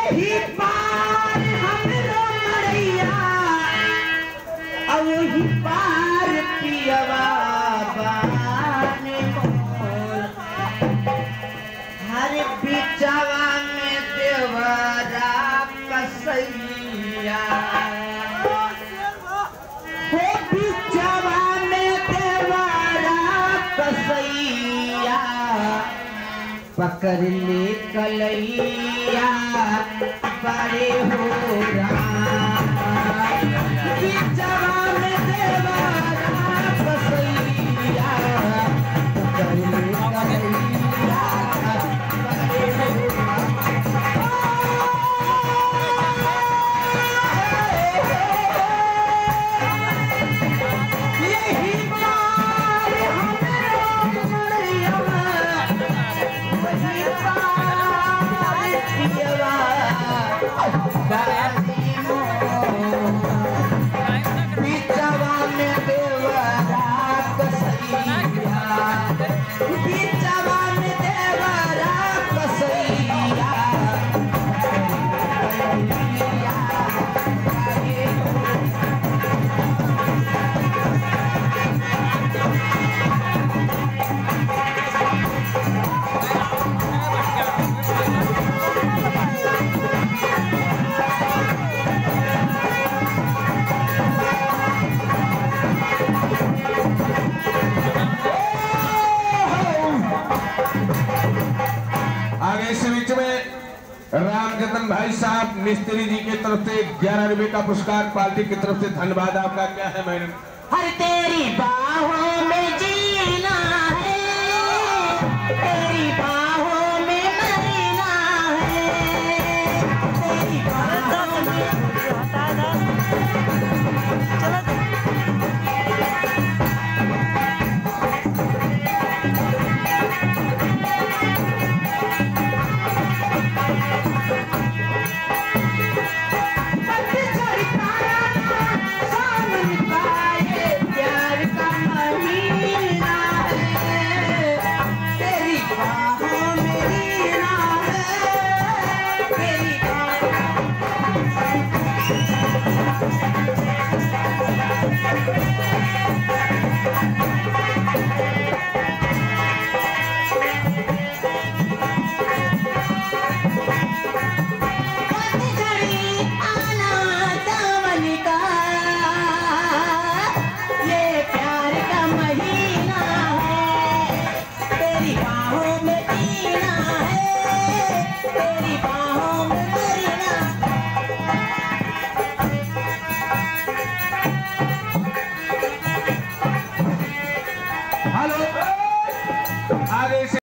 यही पार हमरो मड़ैया अब ही पार पियवा बाने मोर हर बिचवा में देवरा कसैया हो बिचवा में देवरा कसैया पकड़ ले कलैया बड़े हो बिचवा में देवरा कसैया पकड़ ले कलैया बड़े हो रामजतन भाई साहब मिस्त्री जी की तरफ से 11 रुपए का पुरस्कार पार्टी की तरफ से धन्यवाद। आपका क्या है मैडम? हर तेरी बाहों में जीना है, तेरी